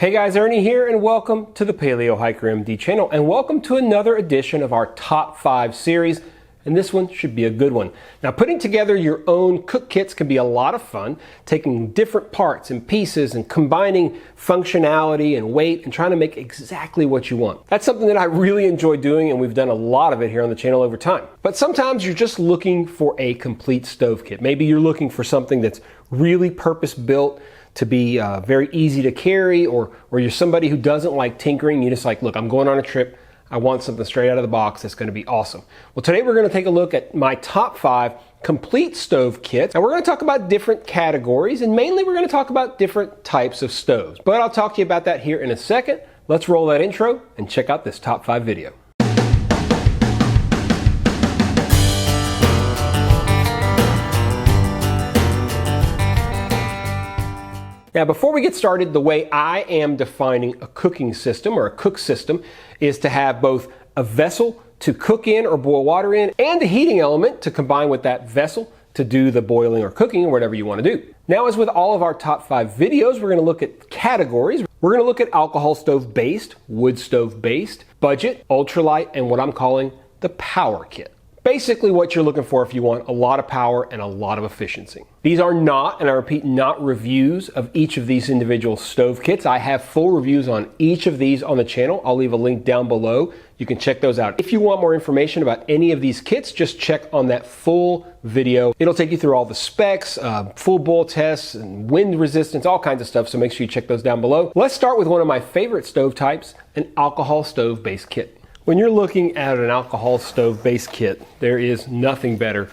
Hey guys, Ernie here and welcome to the Paleo Hiker MD channel and welcome to another edition of our top 5 series, and this one should be a good one. Now, putting together your own cook kits can be a lot of fun, taking different parts and pieces and combining functionality and weight and trying to make exactly what you want. That's something that I really enjoy doing, and we've done a lot of it here on the channel over time. But sometimes you're just looking for a complete stove kit. Maybe you're looking for something that's really purpose-built to be very easy to carry, or you're somebody who doesn't like tinkering. You just like, look, I'm going on a trip. I want something straight out of the box that's going to be awesome. Well, today we're going to take a look at my top 5 complete stove kits. And we're going to talk about different categories, and mainly we're going to talk about different types of stoves. But I'll talk to you about that here in a second. Let's roll that intro and check out this top 5 video. Now, before we get started, the way I am defining a cooking system or a cook system is to have both a vessel to cook in or boil water in and a heating element to combine with that vessel to do the boiling or cooking or whatever you want to do. Now, as with all of our top 5 videos, we're going to look at categories. We're going to look at alcohol stove based, wood stove based, budget, ultralight, and what I'm calling the power kit. Basically what you're looking for if you want a lot of power and a lot of efficiency. These are not, and I repeat, not reviews of each of these individual stove kits. I have full reviews on each of these on the channel. I'll leave a link down below. You can check those out. If you want more information about any of these kits, just check on that full video. It'll take you through all the specs, full boil tests, and wind resistance, all kinds of stuff, so make sure you check those down below. Let's start with one of my favorite stove types, an alcohol stove base kit. When you're looking at an alcohol stove base kit, there is nothing better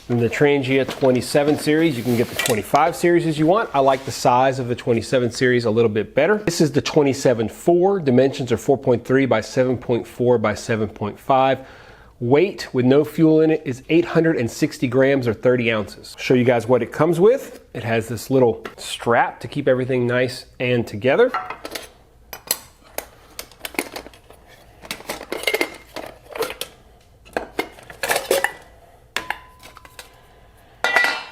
than the Trangia 27 series. You can get the 25 series as you want. I like the size of the 27 series a little bit better. This is the 27.4. Dimensions are 4.3 by 7.4 by 7.5. Weight with no fuel in it is 860 grams or 30 ounces. I'll show you guys what it comes with. It has this little strap to keep everything nice and together.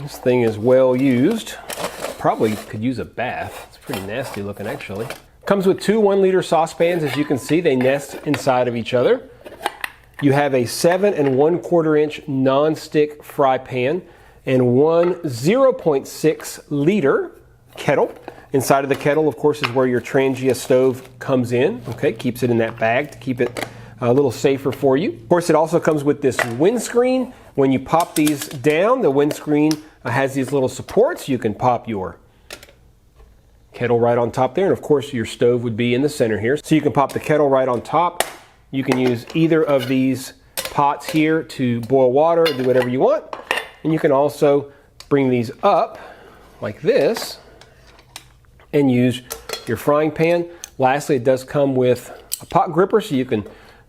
This thing is well used. Probably could use a bath. It's pretty nasty looking actually. Comes with 2 1-liter saucepans. As you can see, they nest inside of each other. You have a 7 1/4 inch non-stick fry pan and one 0.6 liter kettle. Inside of the kettle, of course, is where your Trangia stove comes in. Okay, keeps it in that bag to keep it a little safer for you. Of course, it also comes with this windscreen. When you pop these down, the windscreen has these little supports. You can pop your kettle right on top there, and of course your stove would be in the center here. So you can pop the kettle right on top. You can use either of these pots here to boil water, do whatever you want. And you can also bring these up like this and use your frying pan. Lastly, it does come with a pot gripper, so you can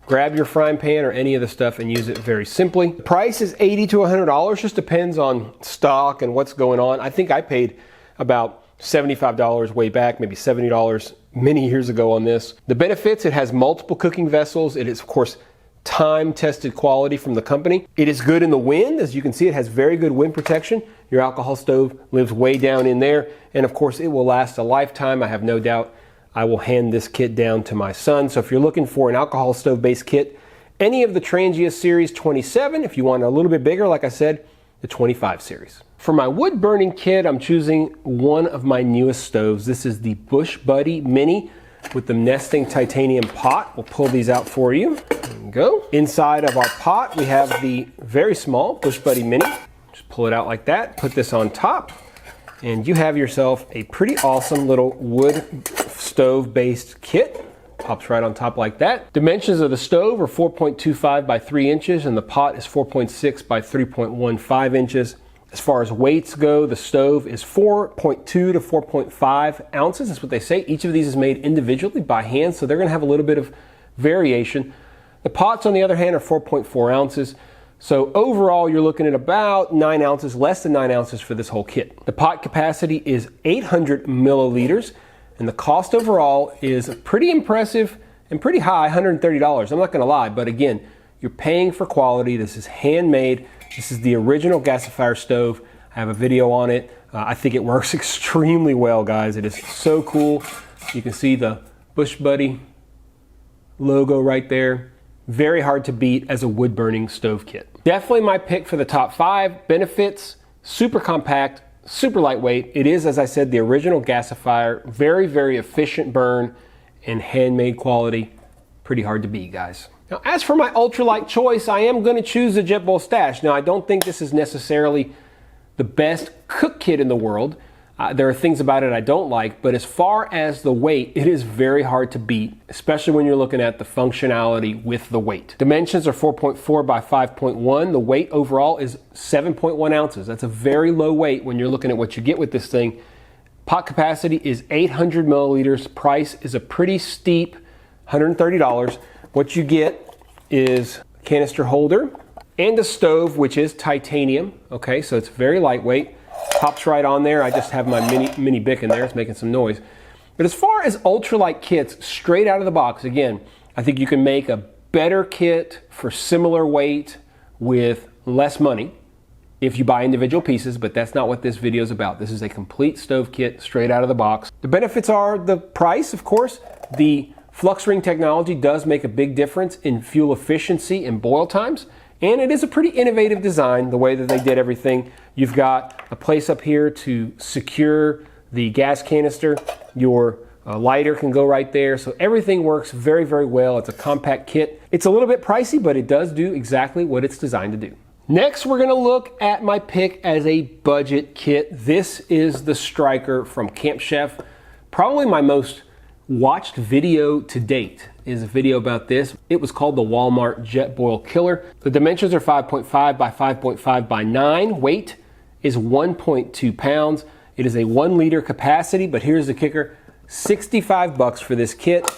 grab your frying pan or any of the stuff and use it very simply. The price is $80 to $100, just depends on stock and what's going on. I think I paid about $75 way back, maybe $70 many years ago on this. The benefits: it has multiple cooking vessels. It is, of course, time-tested quality from the company. It is good in the wind. As you can see, it has very good wind protection. Your alcohol stove lives way down in there, and of course, it will last a lifetime. I have no doubt I will hand this kit down to my son. So if you're looking for an alcohol stove based kit, any of the Trangia series 27, if you want a little bit bigger, like I said, the 25 series. For my wood burning kit, I'm choosing one of my newest stoves. This is the Bush Buddy Mini with the nesting titanium pot. We'll pull these out for you. There you go. Inside of our pot, we have the very small Bush Buddy Mini. Just pull it out like that, put this on top, and you have yourself a pretty awesome little wood stove based kit. Pops right on top like that. Dimensions of the stove are 4.25 by 3 inches and the pot is 4.6 by 3.15 inches. As far as weights go, the stove is 4.2 to 4.5 ounces. That's what they say. Each of these is made individually by hand, so they're going to have a little bit of variation. The pots, on the other hand, are 4.4 ounces. So overall, you're looking at about 9 ounces, less than 9 ounces for this whole kit. The pot capacity is 800 milliliters, and the cost overall is pretty impressive and pretty high, $130. I'm not gonna lie, but again, you're paying for quality. This is handmade. This is the original gasifier stove. I have a video on it. I think it works extremely well, guys. It is so cool. You can see the Bush Buddy logo right there. Very hard to beat as a wood burning stove kit. Definitely my pick for the top 5. Benefits, super compact, super lightweight. It is, as I said, the original gasifier. Very, very efficient burn and handmade quality. Pretty hard to beat, guys. Now, as for my ultralight choice, I am going to choose the Jetboil Stash. Now, I don't think this is necessarily the best cook kit in the world. There are things about it I don't like, but as far as the weight, it is very hard to beat, especially when you're looking at the functionality with the weight. Dimensions are 4.4 by 5.1. The weight overall is 7.1 ounces. That's a very low weight when you're looking at what you get with this thing. Pot capacity is 800 milliliters. Price is a pretty steep $130. What you get is a canister holder and a stove, which is titanium. Okay, so it's very lightweight. Pops right on there. I just have my mini Bic in there. It's making some noise. But as far as ultralight kits, straight out of the box, again, I think you can make a better kit for similar weight with less money if you buy individual pieces, but that's not what this video is about. This is a complete stove kit straight out of the box. The benefits are the price, of course. The flux ring technology does make a big difference in fuel efficiency and boil times. And it is a pretty innovative design, the way that they did everything. You've got a place up here to secure the gas canister. Your lighter can go right there. So everything works very, very well. It's a compact kit. It's a little bit pricey, but it does do exactly what it's designed to do. Next, we're gonna look at my pick as a budget kit. This is the Striker from Camp Chef. Probably my most watched video to date is a video about this. It was called the Walmart Jetboil Killer. The dimensions are 5.5 by 5.5 by 9. Weight is 1.2 pounds. It is a 1 liter capacity, but here's the kicker. 65 bucks for this kit.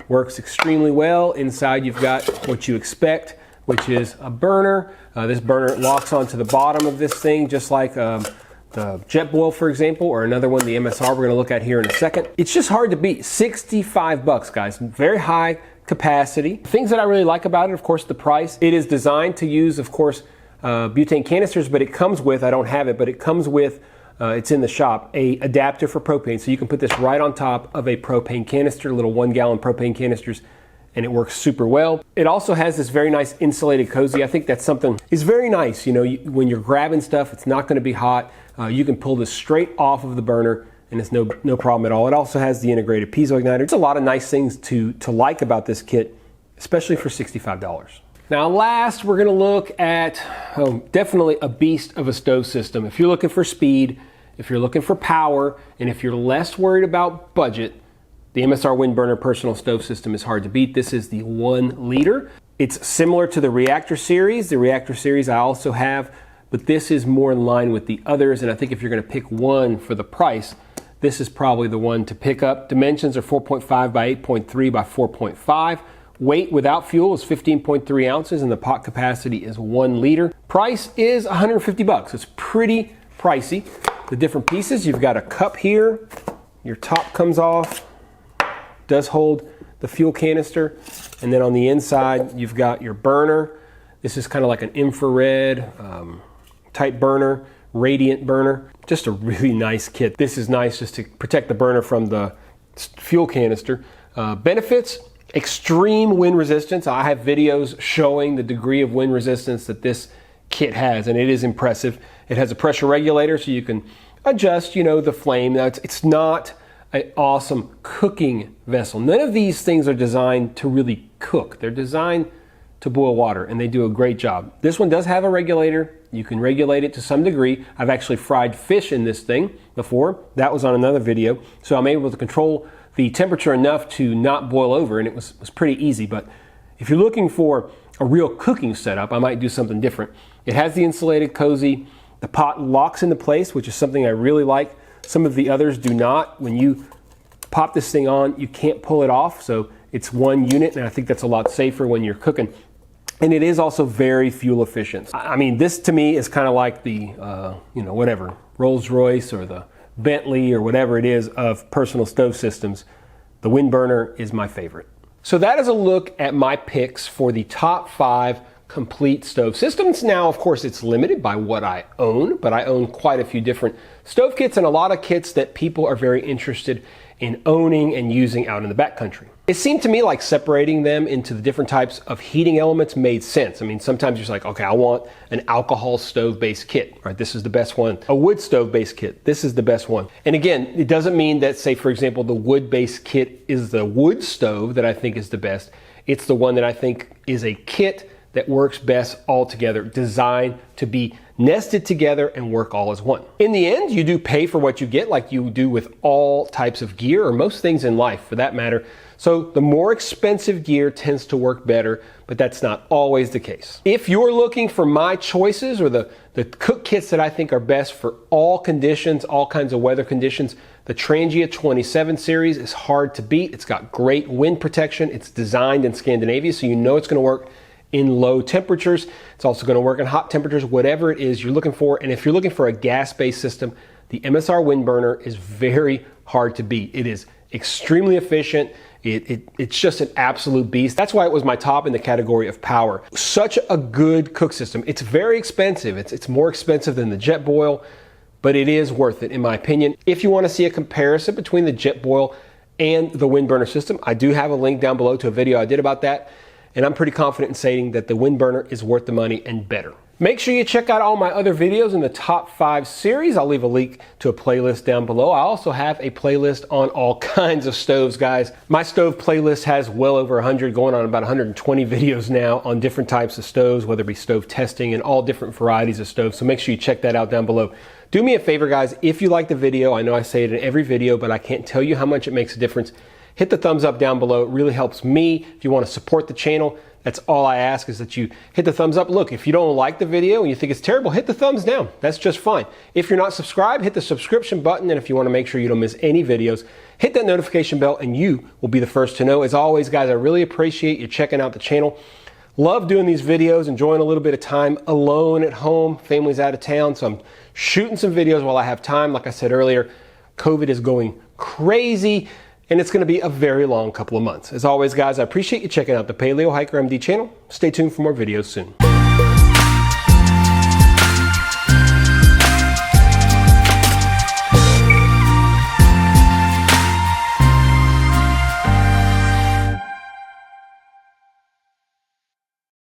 Works extremely well. Inside you've got what you expect, which is a burner. This burner locks onto the bottom of this thing, just like the Jetboil, for example, or another one, the MSR we're gonna look at here in a second. It's just hard to beat. 65 bucks, guys. Very high capacity. Things that I really like about it, of course, the price. It is designed to use, of course, butane canisters, but it comes with, I don't have it, but it comes with, it's in the shop, a adapter for propane. So you can put this right on top of a propane canister, little 1 gallon propane canisters, and it works super well. It also has this very nice insulated cozy. I think that's something, it's very nice. You know, when you're grabbing stuff, it's not gonna be hot. You can pull this straight off of the burner and it's no problem at all. It also has the integrated piezo igniter. There's a lot of nice things to like about this kit, especially for $65. Now last, we're gonna look at definitely a beast of a stove system. If you're looking for speed, if you're looking for power, and if you're less worried about budget, the MSR Windburner personal stove system is hard to beat. This is the 1 liter. It's similar to the Reactor series. The Reactor series I also have, but this is more in line with the others, and I think if you're gonna pick one for the price, this is probably the one to pick up. Dimensions are 4.5 by 8.3 by 4.5. Weight without fuel is 15.3 ounces, and the pot capacity is 1 liter. Price is 150 bucks. It's pretty pricey. The different pieces, you've got a cup here. Your top comes off, does hold the fuel canister, and then on the inside, you've got your burner. This is kind of like an infrared type burner, radiant burner. Just a really nice kit. This is nice just to protect the burner from the fuel canister. Benefits, extreme wind resistance. I have videos showing the degree of wind resistance that this kit has, and it is impressive. It has a pressure regulator so you can adjust, the flame. Now it's not an awesome cooking vessel. None of these things are designed to really cook. They're designed to boil water, and they do a great job. This one does have a regulator. You can regulate it to some degree. I've actually fried fish in this thing before. That was on another video. So I'm able to control the temperature enough to not boil over, and it was pretty easy. But if you're looking for a real cooking setup, I might do something different. It has the insulated cozy. The pot locks into place, which is something I really like. Some of the others do not. When you pop this thing on, you can't pull it off. So it's one unit, and I think that's a lot safer when you're cooking. And it is also very fuel efficient. I mean, this to me is kind of like the, whatever, Rolls Royce or the Bentley or whatever it is of personal stove systems. The Windburner is my favorite. So that is a look at my picks for the top 5 complete stove systems. Now, of course, it's limited by what I own, but I own quite a few different stove kits and a lot of kits that people are very interested in owning and using out in the backcountry. It seemed to me like separating them into the different types of heating elements made sense. I mean, sometimes you're just like, okay, I want an alcohol stove-based kit, right? This is the best one. A wood stove-based kit, this is the best one. And again, it doesn't mean that, say, for example, the wood-based kit is the wood stove that I think is the best. It's the one that I think is a kit that works best all together, designed to be nested together and work all as one. In the end, you do pay for what you get, like you do with all types of gear, or most things in life for that matter. So the more expensive gear tends to work better, but that's not always the case. If you're looking for my choices or the cook kits that I think are best for all conditions, all kinds of weather conditions, the Trangia 27 series is hard to beat. It's got great wind protection. It's designed in Scandinavia, so you know it's going to work in low temperatures. It's also going to work in hot temperatures, whatever it is you're looking for. And if you're looking for a gas-based system, the MSR wind burner is very hard to beat. It is extremely efficient. It's just an absolute beast. That's why it was my top in the category of power. Such a good cook system. It's very expensive. It's more expensive than the Jetboil, but it is worth it in my opinion. If you want to see a comparison between the Jetboil and the wind burner system, I do have a link down below to a video I did about that. And I'm pretty confident in saying that the wind burner is worth the money and better. Make sure you check out all my other videos in the top 5 series. I'll leave a link to a playlist down below. I also have a playlist on all kinds of stoves, guys. My stove playlist has well over 100, going on about 120 videos now on different types of stoves, whether it be stove testing and all different varieties of stoves. So make sure you check that out down below. Do me a favor, guys, if you like the video, I know I say it in every video, but I can't tell you how much it makes a difference. Hit the thumbs up down below. It really helps me. If you want to support the channel, that's all I ask, is that you hit the thumbs up. Look, if you don't like the video and you think it's terrible, hit the thumbs down. That's just fine. If you're not subscribed, hit the subscription button. And if you want to make sure you don't miss any videos, hit that notification bell and you will be the first to know. As always, guys, I really appreciate you checking out the channel. Love doing these videos, enjoying a little bit of time alone at home. Family's out of town, so I'm shooting some videos while I have time. Like I said earlier, COVID is going crazy, and it's going to be a very long couple of months. As always, guys, I appreciate you checking out the Paleo Hiker MD channel. Stay tuned for more videos soon.